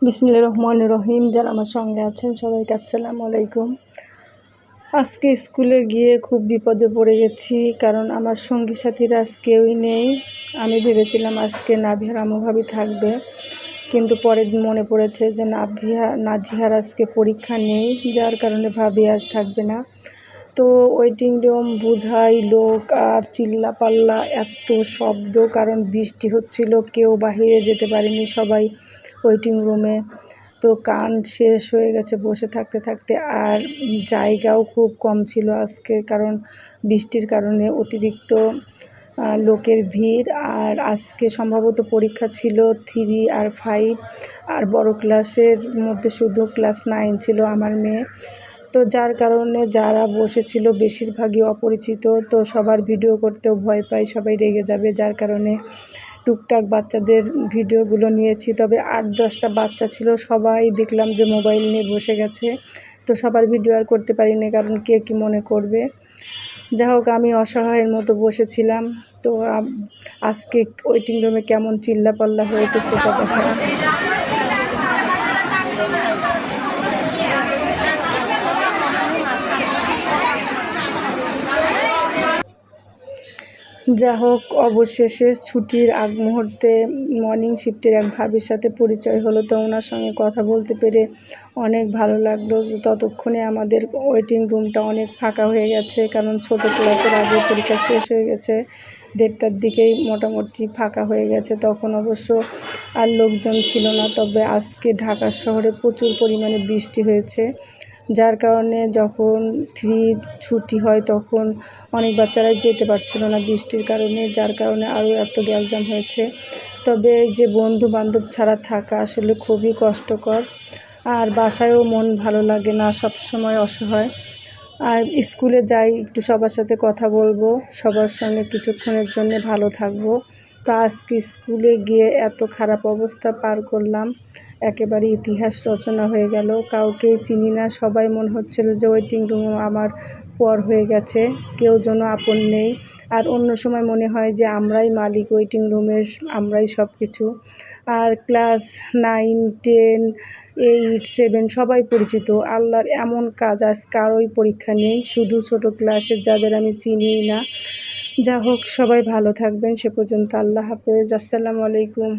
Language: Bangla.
বিসমিল্লাহির রহমানির রহিম। যারা আমার সঙ্গে আছেন সবাইকে আসসালামু আলাইকুম। আজকে স্কুলে গিয়ে খুব বিপদে পড়ে গেছি, কারণ আমার সঙ্গী সাথীরা আজ কেউই নেই। আমি ভেবেছিলাম আজকে নাভিহার আমুভাবি থাকবে, কিন্তু পরে মনে পড়েছে যে নাজিহার আজকে পরীক্ষা নেই, যার কারণে ভাবি আজ থাকবে না। তো ওয়েটিং রুম বুঝাই লোক আর চিল্লা পাল্লা, এত শব্দ, কারণ বৃষ্টি হচ্ছিল, কেউ বাহিরে যেতে পারেনি, সবাই ওয়েটিং রুমে। তো কান শেষ হয়ে গেছে বসে থাকতে থাকতে, আর জায়গাও খুব কম ছিল আজকে, কারণ বৃষ্টির কারণে অতিরিক্ত লোকের ভিড়। আর আজকে সম্ভবত পরীক্ষা ছিল 3 আর 5, আর বড় ক্লাসের মধ্যে শুধু ক্লাস 9 ছিল আমার মেয়ে। তো যার কারণে যারা বসেছিল বেশিরভাগই অপরিচিত, তো সবার ভিডিও করতেও ভয় পাই, সবাই রেগে যাবে, যার কারণে টুকটাক বাচ্চাদের ভিডিওগুলো নিয়েছি। তবে 8-10টা বাচ্চা ছিল, সবাই দেখলাম যে মোবাইল নিয়ে বসে গেছে, তো সবার ভিডিও আর করতে পারিনি, কারণ কে কী মনে করবে। যা হোক, আমি অসহায়ের মতো বসেছিলাম। তো আজকে ওয়েটিং রুমে কেমন চিল্লাপাল্লা হয়েছে সেটা দেখা। যা হোক, অবশেষে ছুটির আগ মুহূর্তে মর্নিং শিফটের এক ভাবির সাথে পরিচয় হলো, তো ওনার সঙ্গে কথা বলতে পেরে অনেক ভালো লাগলো। ততক্ষণে আমাদের ওয়েটিং রুমটা অনেক ফাঁকা হয়ে গেছে, কারণ ছোট ক্লাসের আগে পরীক্ষা শেষ হয়ে গেছে, 1:30টার দিকেই মোটামুটি ফাঁকা হয়ে গেছে। তখন অবশ্য আর লোকজন ছিল না। তবে আজকে ঢাকা শহরে প্রচুর পরিমাণে বৃষ্টি হয়েছে, যার কারণে যখন 3 ছুটি হয় তখন অনেক বাচ্চারাই যেতে পারছিল না বৃষ্টির কারণে, যার কারণে আরও এত গ্যালজাম হয়েছে। তবে যে বন্ধু বান্ধব ছাড়া থাকা আসলে খুবই কষ্টকর, আর বাসায়ও মন ভালো লাগে না, সব সময় অসহায়। আর স্কুলে যাই, একটু সবার সাথে কথা বলবো, সবার সঙ্গে কিছুক্ষণের জন্য ভালো থাকবো। তো আজকে স্কুলে গিয়ে এত খারাপ অবস্থা পার করলাম, একেবারে ইতিহাস রচনা হয়ে গেল। কাউকেই চিনি না, সবাই মনে হচ্ছিল যে ওয়েটিং রুমও আমার পর হয়ে গেছে, কেউ যেন আপন নেই। আর অন্য সময় মনে হয় যে আমরাই মালিক ওয়েটিং রুমের, আমরাই সব কিছু। আর ক্লাস 9, 10, 8, 7 সবাই পরিচিত। আল্লাহর এমন কাজ, আজ কারোই পরীক্ষা নেই, শুধু ছোট ক্লাসের যাদের আমি চিনিই না। যা হোক, সবাই ভালো থাকবেন। সে পর্যন্ত আল্লাহ হাফেজ, আসসালামু আলাইকুম।